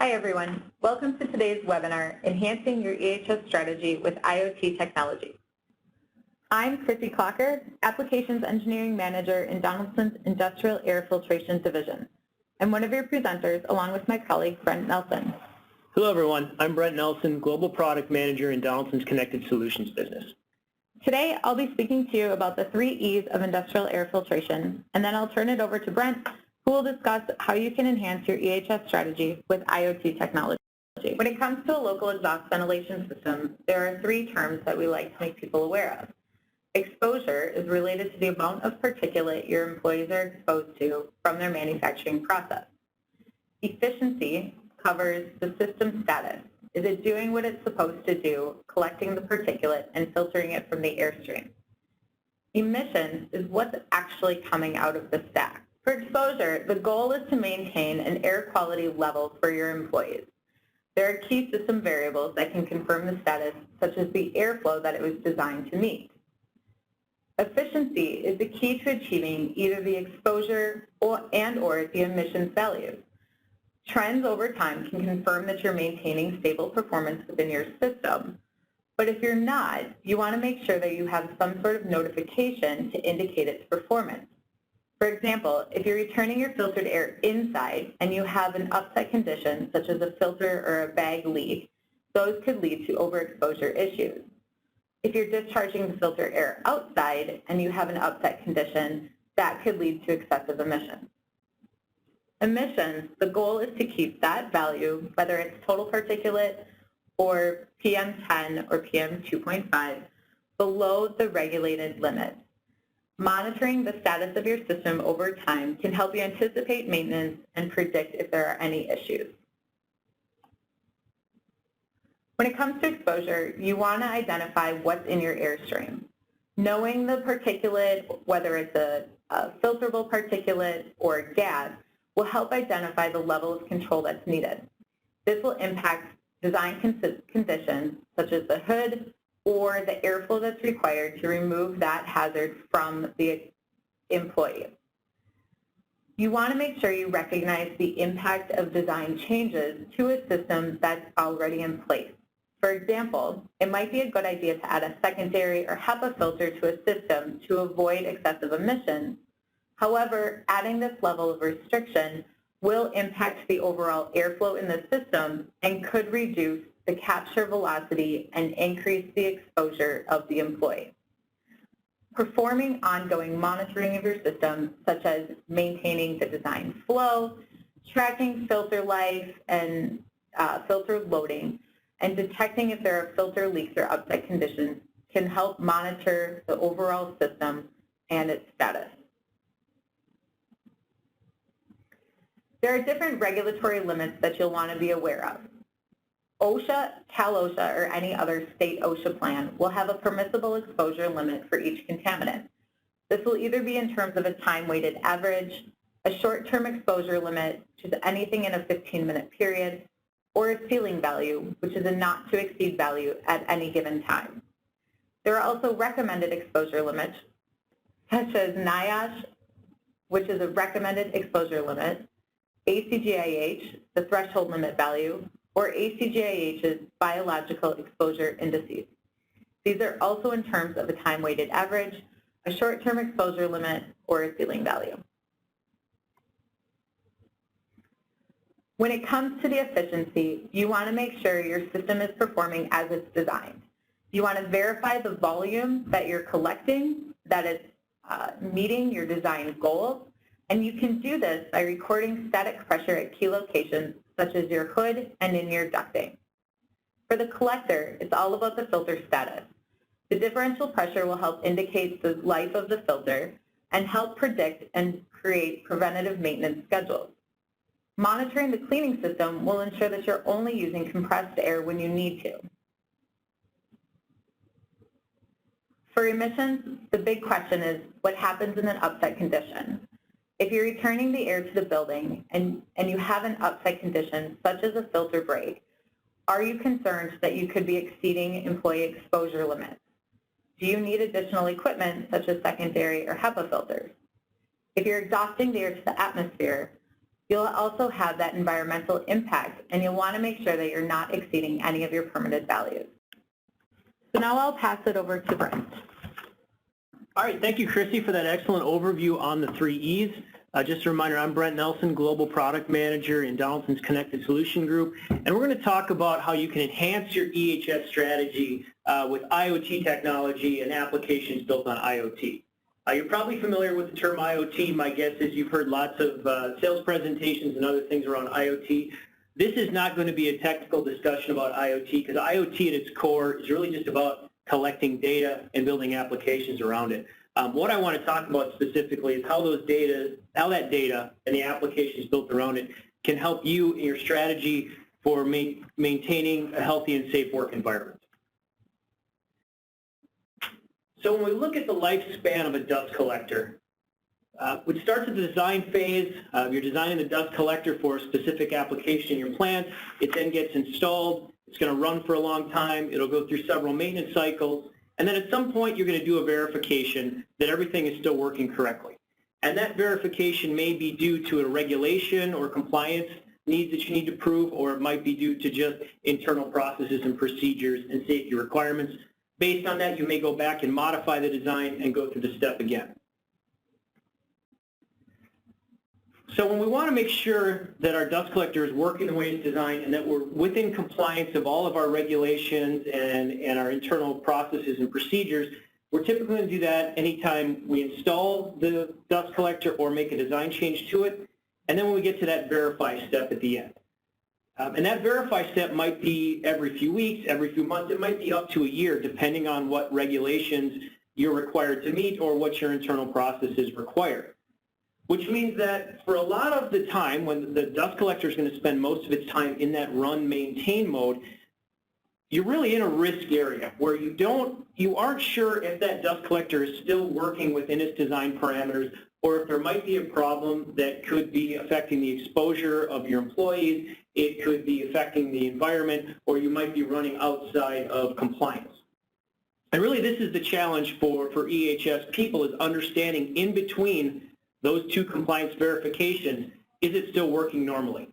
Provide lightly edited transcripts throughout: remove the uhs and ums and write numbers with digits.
Hi everyone, welcome to today's webinar, Enhancing Your EHS Strategy with IoT Technology. I'm Chrissy Clocker, Applications Engineering Manager in Donaldson's Industrial Air Filtration Division. I'm one of your presenters along with my colleague Brent Nelson. Hello everyone, I'm Brent Nelson, Global Product Manager in Donaldson's Connected Solutions business. Today I'll be speaking to you about the 3 E's of industrial air filtration, and then I'll turn it over to Brent, who will discuss how you can enhance your EHS strategy with IoT technology. When it comes to a local exhaust ventilation system, there are 3 terms that we like to make people aware of. Exposure is related to the amount of particulate your employees are exposed to from their manufacturing process. Efficiency covers the system status. Is it doing what it's supposed to do, collecting the particulate and filtering it from the airstream? Emissions is what's actually coming out of the stack. For exposure, the goal is to maintain an air quality level for your employees. There are key system variables that can confirm the status, such as the airflow that it was designed to meet. Efficiency is the key to achieving either the exposure or the emissions values. Trends over time can confirm that you're maintaining stable performance within your system, but if you're not, you want to make sure that you have some sort of notification to indicate its performance. For example, if you're returning your filtered air inside and you have an upset condition, such as a filter or a bag leak, those could lead to overexposure issues. If you're discharging the filtered air outside and you have an upset condition, that could lead to excessive emissions. Emissions, the goal is to keep that value, whether it's total particulate or PM10 or PM2.5, below the regulated limit. Monitoring the status of your system over time can help you anticipate maintenance and predict if there are any issues. When it comes to exposure, you want to identify what's in your airstream. Knowing the particulate, whether it's a filterable particulate or gas, will help identify the level of control that's needed. This will impact design conditions such as the hood or the airflow that's required to remove that hazard from the employee. You want to make sure you recognize the impact of design changes to a system that's already in place. For example, it might be a good idea to add a secondary or HEPA filter to a system to avoid excessive emissions. However, adding this level of restriction will impact the overall airflow in the system and could reduce the capture velocity and increase the exposure of the employee. Performing ongoing monitoring of your system, such as maintaining the design flow, tracking filter life and filter loading, and detecting if there are filter leaks or upset conditions can help monitor the overall system and its status. There are different regulatory limits that you'll want to be aware of. OSHA, Cal-OSHA, or any other state OSHA plan will have a permissible exposure limit for each contaminant. This will either be in terms of a time-weighted average, a short-term exposure limit, which is anything in a 15-minute period, or a ceiling value, which is a not-to-exceed value at any given time. There are also recommended exposure limits, such as NIOSH, which is a recommended exposure limit, ACGIH, the threshold limit value, or ACGIH's biological exposure indices. These are also in terms of a time-weighted average, a short-term exposure limit, or a ceiling value. When it comes to the efficiency, you want to make sure your system is performing as it's designed. You want to verify the volume that you're collecting, that it's meeting your design goals, and you can do this by recording static pressure at key locations such as your hood and in your ducting. For the collector, it's all about the filter status. The differential pressure will help indicate the life of the filter and help predict and create preventative maintenance schedules. Monitoring the cleaning system will ensure that you're only using compressed air when you need to. For emissions, the big question is what happens in an upset condition. If you're returning the air to the building and you have an upset condition, such as a filter break, are you concerned that you could be exceeding employee exposure limits? Do you need additional equipment, such as secondary or HEPA filters? If you're exhausting the air to the atmosphere, You'll also have that environmental impact, and you'll want to make sure that you're not exceeding any of your permitted values. So now I'll pass it over to Brent. All right, thank you, Chrissy, for that excellent overview on the 3 E's. Just a reminder, I'm Brent Nelson, Global Product Manager in Donaldson's Connected Solution Group, and we're going to talk about how you can enhance your EHS strategy with IoT technology and applications built on IoT. You're probably familiar with the term IoT. My guess is you've heard lots of sales presentations and other things around IoT. This is not going to be a technical discussion about IoT, because IoT at its core is really just about collecting data and building applications around it. What I want to talk about specifically is how that data and the applications built around it can help you in your strategy for maintaining a healthy and safe work environment. So when we look at the lifespan of a dust collector, it starts at the design phase. You're designing the dust collector for a specific application in your plant. It then gets installed. It's going to run for a long time. It'll go through several maintenance cycles. And then at some point, you're going to do a verification that everything is still working correctly. And that verification may be due to a regulation or compliance needs that you need to prove, or it might be due to just internal processes and procedures and safety requirements. Based on that, you may go back and modify the design and go through the step again. So when we want to make sure that our dust collector is working the way it's designed and that we're within compliance of all of our regulations and our internal processes and procedures, we're typically going to do that anytime we install the dust collector or make a design change to it, and then when we get to that verify step at the end. And that verify step might be every few weeks, every few months. It might be up to a year, depending on what regulations you're required to meet or what your internal processes require. Which means that for a lot of the time, when the dust collector is going to spend most of its time in that run maintain mode, you're really in a risk area where you aren't sure if that dust collector is still working within its design parameters, or if there might be a problem that could be affecting the exposure of your employees, it could be affecting the environment, or you might be running outside of compliance. And really this is the challenge for EHS people, is understanding in between those two compliance verifications, is it still working normally?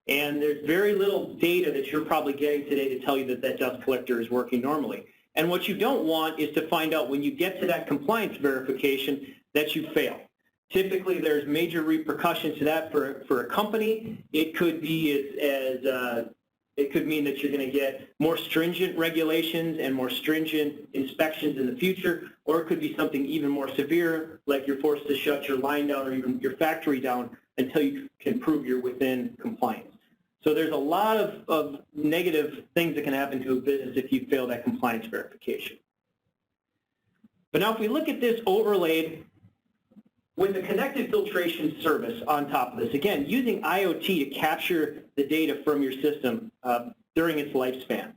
And there's very little data that you're probably getting today to tell you that that dust collector is working normally. And what you don't want is to find out when you get to that compliance verification that you fail. Typically, there's major repercussions to that for a company. It could be it could mean that you're going to get more stringent regulations and more stringent inspections in the future, or it could be something even more severe, like you're forced to shut your line down or even your factory down until you can prove you're within compliance. So there's a lot of negative things that can happen to a business if you fail that compliance verification. But now if we look at this overlaid with a connected filtration service on top of this, again, using IoT to capture the data from your system during its lifespan.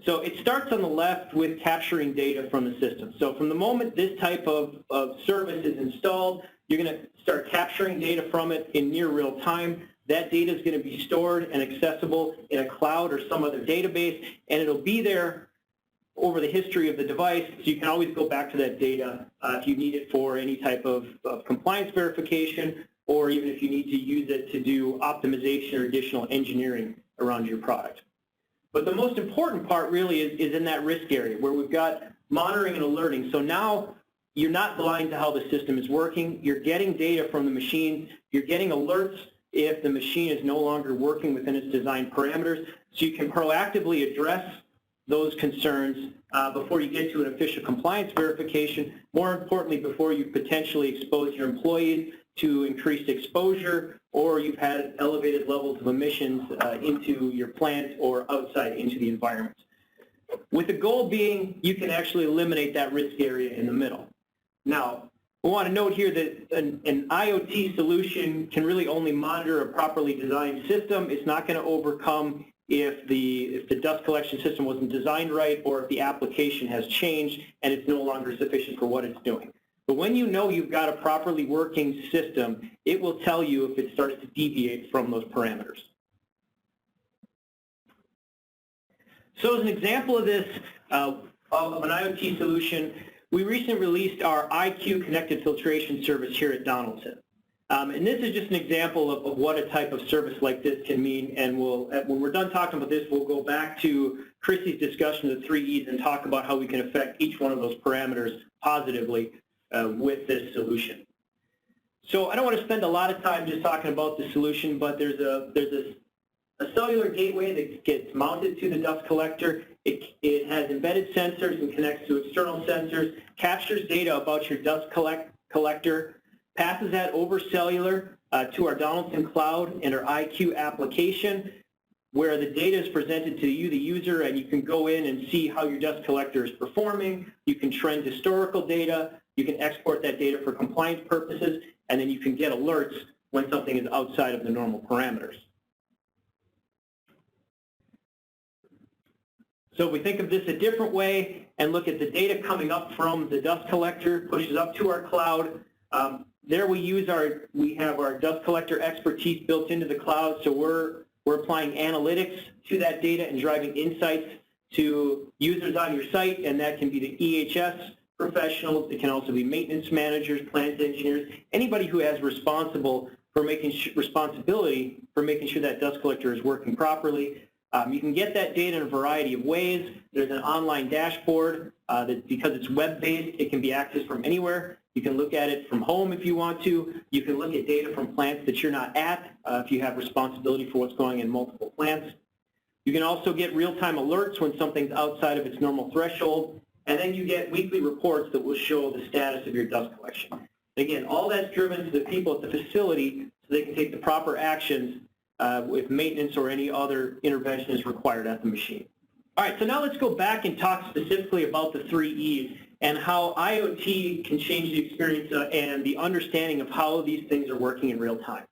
So it starts on the left with capturing data from the system. So from the moment this type of service is installed, you're going to start capturing data from it in near real time. That data is going to be stored and accessible in a cloud or some other database, and it'll be there over the history of the device, so you can always go back to that data if you need it for any type of compliance verification, or even if you need to use it to do optimization or additional engineering around your product. But the most important part really is in that risk area where we've got monitoring and alerting. So now you're not blind to how the system is working. You're getting data from the machine. You're getting alerts if the machine is no longer working within its design parameters, so you can proactively address those concerns before you get to an official compliance verification. More importantly, before you potentially expose your employees to increased exposure, or you've had elevated levels of emissions into your plant or outside into the environment. With the goal being you can actually eliminate that risk area in the middle. Now, we want to note here that an IoT solution can really only monitor a properly designed system. It's not going to overcome if the dust collection system wasn't designed right, or if the application has changed and it's no longer sufficient for what it's doing. But when you know you've got a properly working system, it will tell you if it starts to deviate from those parameters. So as an example of this, of an IoT solution, we recently released our IQ Connected Filtration service here at Donaldson. And this is just an example of what a type of service like this can mean. And when we're done talking about this, we'll go back to Chrissy's discussion of the 3 E's and talk about how we can affect each one of those parameters positively with this solution. So I don't want to spend a lot of time just talking about the solution, but there's a cellular gateway that gets mounted to the dust collector. It has embedded sensors and connects to external sensors, captures data about your dust collector, passes that over cellular to our Donaldson Cloud and our IQ application, where the data is presented to you, the user, and you can go in and see how your dust collector is performing. You can trend historical data. You can export that data for compliance purposes, and then you can get alerts when something is outside of the normal parameters. So if we think of this a different way and look at the data coming up from the dust collector, pushes up to our cloud. There we have our dust collector expertise built into the cloud, so we're applying analytics to that data and driving insights to users on your site, and that can be the EHS professionals. It can also be maintenance managers, plant engineers, anybody who has responsibility for making sure that dust collector is working properly. You can get that data in a variety of ways. There's an online dashboard that, because it's web-based, it can be accessed from anywhere. You can look at it from home if you want to. You can look at data from plants that you're not at if you have responsibility for what's going on in multiple plants. You can also get real-time alerts when something's outside of its normal threshold. And then you get weekly reports that will show the status of your dust collection. Again, all that's driven to the people at the facility so they can take the proper actions if maintenance or any other intervention is required at the machine. All right, so now let's go back and talk specifically about the 3 E's and how IoT can change the experience and the understanding of how these things are working in real time.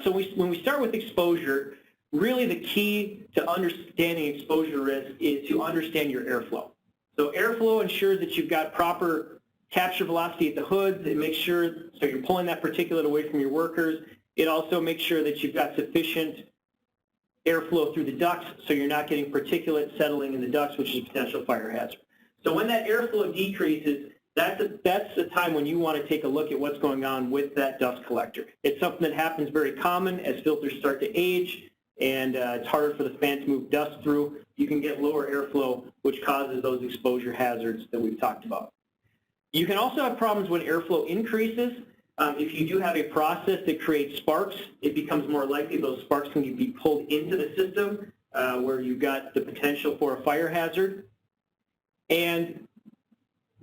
So when we start with exposure, really the key to understanding exposure risk is to understand your airflow. So airflow ensures that you've got proper capture velocity at the hoods. It makes sure, so you're pulling that particulate away from your workers. It also makes sure that you've got sufficient airflow through the ducts so you're not getting particulate settling in the ducts, which is a potential fire hazard. So when that airflow decreases, that's the time when you want to take a look at what's going on with that dust collector. It's something that happens very common as filters start to age and it's harder for the fan to move dust through. You can get lower airflow, which causes those exposure hazards that we've talked about. You can also have problems when airflow increases. If you do have a process that creates sparks, it becomes more likely those sparks can be pulled into the system where you've got the potential for a fire hazard. And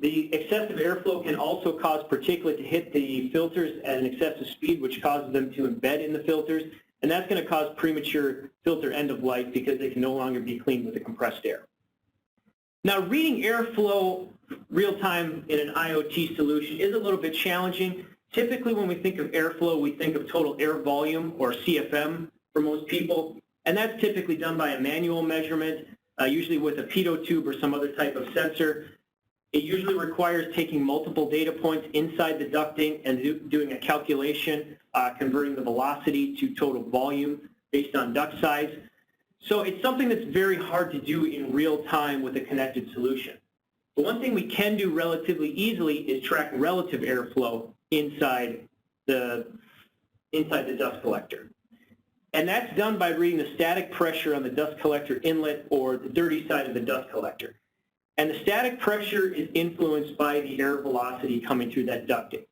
the excessive airflow can also cause particulate to hit the filters at an excessive speed, which causes them to embed in the filters. And that's going to cause premature filter end of life because they can no longer be cleaned with the compressed air. Now, reading airflow real time in an IoT solution is a little bit challenging. Typically, when we think of airflow, we think of total air volume, or CFM, for most people. And that's typically done by a manual measurement, usually with a pitot tube or some other type of sensor. It usually requires taking multiple data points inside the ducting and doing a calculation, converting the velocity to total volume based on duct size. So it's something that's very hard to do in real time with a connected solution. But one thing we can do relatively easily is track relative airflow inside the dust collector. And that's done by reading the static pressure on the dust collector inlet or the dirty side of the dust collector. And the static pressure is influenced by the air velocity coming through that ducting.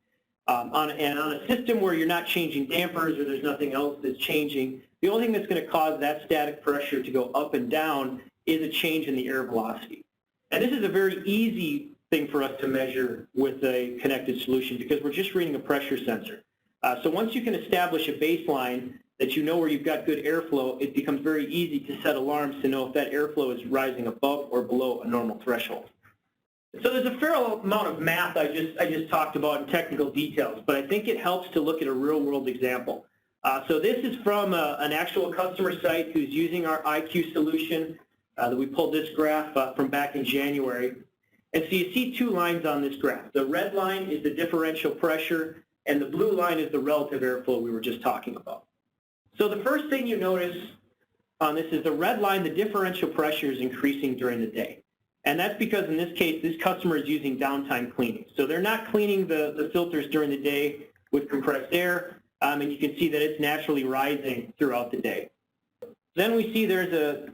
On a system where you're not changing dampers or there's nothing else that's changing, the only thing that's going to cause that static pressure to go up and down is a change in the air velocity. And this is a very easy thing for us to measure with a connected solution because we're just reading a pressure sensor. So once you can establish a baseline that you know where you've got good airflow, it becomes very easy to set alarms to know if that airflow is rising above or below a normal threshold. So there's a fair amount of math I just talked about and technical details, but I think it helps to look at a real-world example. So this is from an actual customer site who's using our IQ solution that we pulled this graph from back in January. And so you see two lines on this graph. The red line is the differential pressure, and the blue line is the relative airflow we were just talking about. So the first thing you notice on this is the red line, the differential pressure is increasing during the day. And that's because in this case, this customer is using downtime cleaning. So they're not cleaning the filters during the day. with compressed air, and you can see that it's naturally rising throughout the day. Then we see the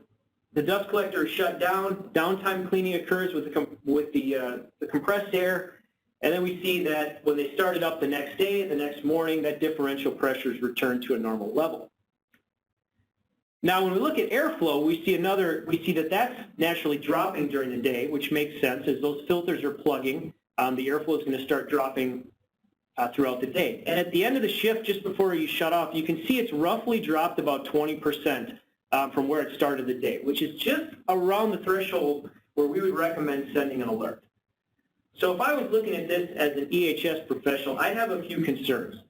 dust collector is shut down, downtime cleaning occurs with the compressed air, and then we see that when they start it up the next day, the next morning, that differential pressure is returned to a normal level. Now, when we look at airflow, we see that that's naturally dropping during the day, which makes sense. As those filters are plugging, the airflow is going to start dropping throughout the day. And at the end of the shift, just before you shut off, you can see it's roughly dropped about 20% from where it started the day, which is just around the threshold where we would recommend sending an alert. So if I was looking at this as an EHS professional, I'd have a few concerns.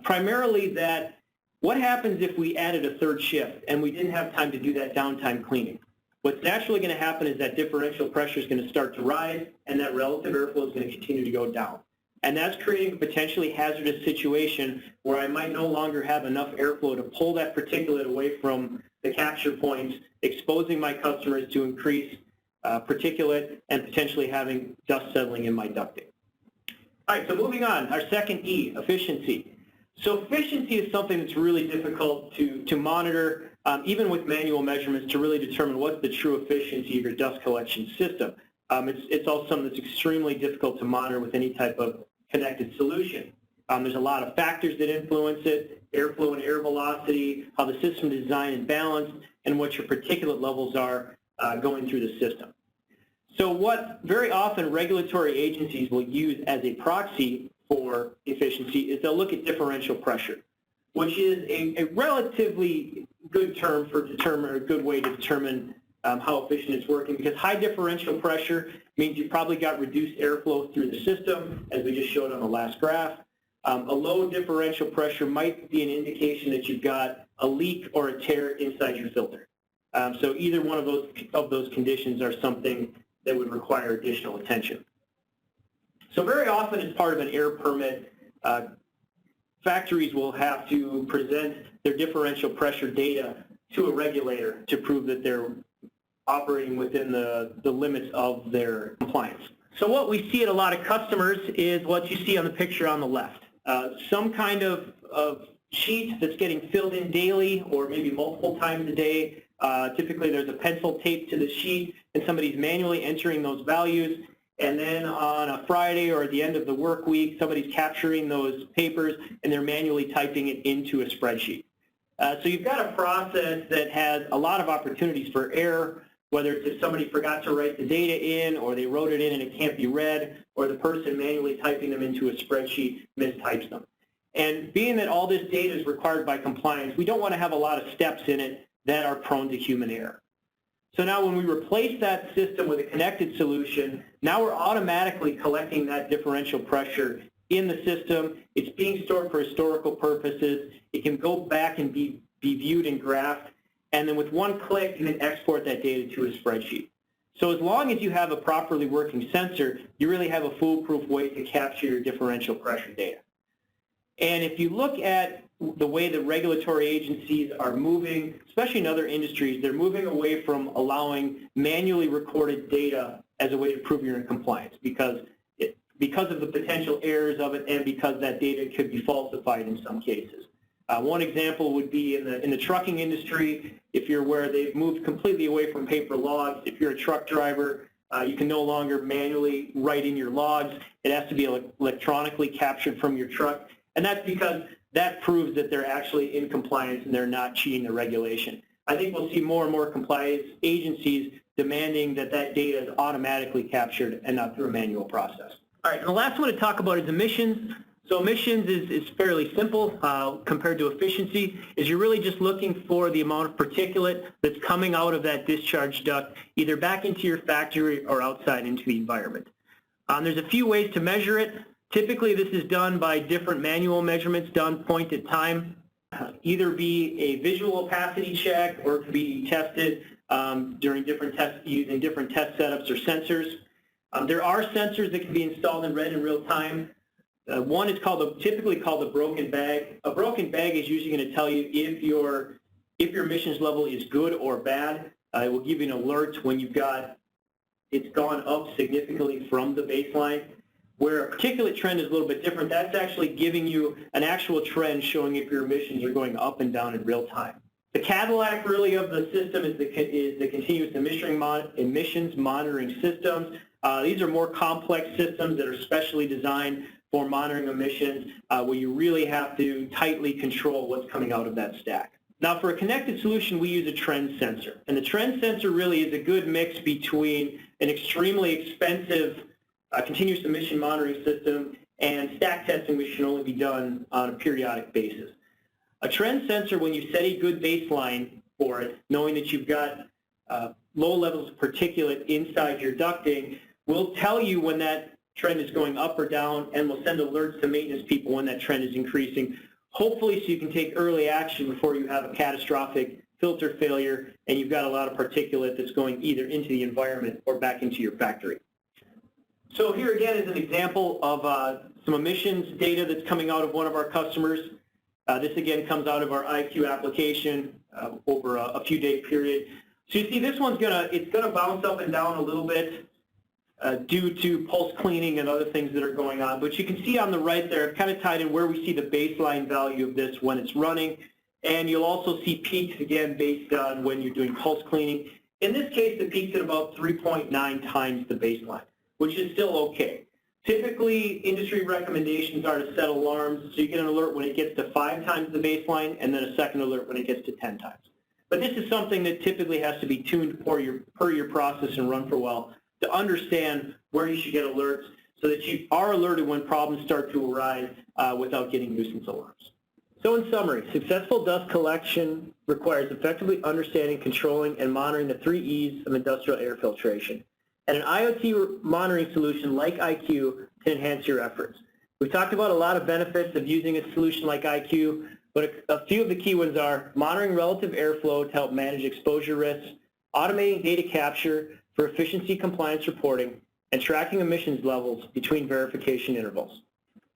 Primarily that what happens if we added a third shift and we didn't have time to do that downtime cleaning? What's naturally going to happen is that differential pressure is going to start to rise and that relative airflow is going to continue to go down. And that's creating a potentially hazardous situation where I might no longer have enough airflow to pull that particulate away from the capture points, exposing my customers to increased particulate and potentially having dust settling in my ducting. All right, so moving on, our second E, efficiency. So efficiency is something that's really difficult to monitor, even with manual measurements, to really determine what's the true efficiency of your dust collection system. It's also something that's extremely difficult to monitor with any type of connected solution. There's a lot of factors that influence it, airflow and air velocity, how the system is designed and balanced, and what your particulate levels are going through the system. So what very often regulatory agencies will use as a proxy for efficiency is they'll look at differential pressure, which is a relatively good term for a good way to determine how efficient it's working, because high differential pressure means you've probably got reduced airflow through the system, as we just showed on the last graph. A low differential pressure might be an indication that you've got a leak or a tear inside your filter. So either one of those conditions are something that would require additional attention. So very often as part of an air permit, factories will have to present their differential pressure data to a regulator to prove that they're operating within the limits of their compliance. So what we see at a lot of customers is what you see on the picture on the left. Some kind of sheet that's getting filled in daily or maybe multiple times a day. Typically there's a pencil taped to the sheet and somebody's manually entering those values, and then on a Friday or at the end of the work week, somebody's capturing those papers and they're manually typing it into a spreadsheet. So you've got a process that has a lot of opportunities for error, whether it's if somebody forgot to write the data in, or they wrote it in and it can't be read, or the person manually typing them into a spreadsheet mistypes them. And being that all this data is required by compliance, we don't want to have a lot of steps in it that are prone to human error. So now when we replace that system with a connected solution, now we're automatically collecting that differential pressure in the system. It's being stored for historical purposes. It can go back and be viewed and graphed. And then with one click, you can export that data to a spreadsheet. So as long as you have a properly working sensor, you really have a foolproof way to capture your differential pressure data. And if you look at the way the regulatory agencies are moving, especially in other industries, they're moving away from allowing manually recorded data as a way to prove you're in compliance, because of the potential errors of it and because that data could be falsified in some cases. One example would be in the trucking industry. If you're where they've moved completely away from paper logs, if you're a truck driver, you can no longer manually write in your logs. It has to be electronically captured from your truck. And that's because that proves that they're actually in compliance and they're not cheating the regulation. I think we'll see more and more compliance agencies demanding that that data is automatically captured and not through a manual process. All right, and the last one to talk about is emissions. So emissions is fairly simple compared to efficiency, is you're really just looking for the amount of particulate that's coming out of that discharge duct, either back into your factory or outside into the environment. There's a few ways to measure it. Typically, this is done by different manual measurements done point at time, either be a visual opacity check or it could be tested during different tests using different test setups or sensors. There are sensors that can be installed and read in real time. One is typically called a broken bag. A broken bag is usually going to tell you if your emissions level is good or bad. It will give you an alert when it's gone up significantly from the baseline. Where a particulate trend is a little bit different, that's actually giving you an actual trend showing if your emissions are going up and down in real time. The Cadillac really of the system is the continuous emissions monitoring systems. These are more complex systems that are specially designed for monitoring emissions where you really have to tightly control what's coming out of that stack. Now for a connected solution, we use a trend sensor. And the trend sensor really is a good mix between an extremely expensive continuous emission monitoring system and stack testing, which should only be done on a periodic basis. A trend sensor, when you set a good baseline for it, knowing that you've got low levels of particulate inside your ducting, will tell you when that trend is going up or down and will send alerts to maintenance people when that trend is increasing, hopefully so you can take early action before you have a catastrophic filter failure and you've got a lot of particulate that's going either into the environment or back into your factory. So here again is an example of some emissions data that's coming out of one of our customers. This again comes out of our IQ application over a few day period. So you see this one's it's gonna bounce up and down a little bit due to pulse cleaning and other things that are going on. But you can see on the right there, I've kind of tied in where we see the baseline value of this when it's running. And you'll also see peaks again based on when you're doing pulse cleaning. In this case, the peak's at about 3.9 times the baseline, which is still okay. Typically, industry recommendations are to set alarms so you get an alert when it gets to 5 times the baseline and then a second alert when it gets to 10 times. But this is something that typically has to be tuned per your process and run for a while to understand where you should get alerts so that you are alerted when problems start to arise without getting nuisance alarms. So in summary, successful dust collection requires effectively understanding, controlling, and monitoring the 3 E's of industrial air filtration. And an IoT monitoring solution like IQ can enhance your efforts. We've talked about a lot of benefits of using a solution like IQ, but a few of the key ones are monitoring relative airflow to help manage exposure risks, automating data capture for efficiency compliance reporting, and tracking emissions levels between verification intervals.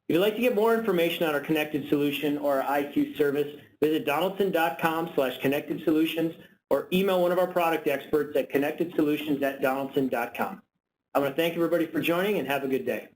If you'd like to get more information on our connected solution or our IQ service, visit donaldson.com/connected solutions or email one of our product experts at connectedsolutions@donaldson.com. I want to thank everybody for joining and have a good day.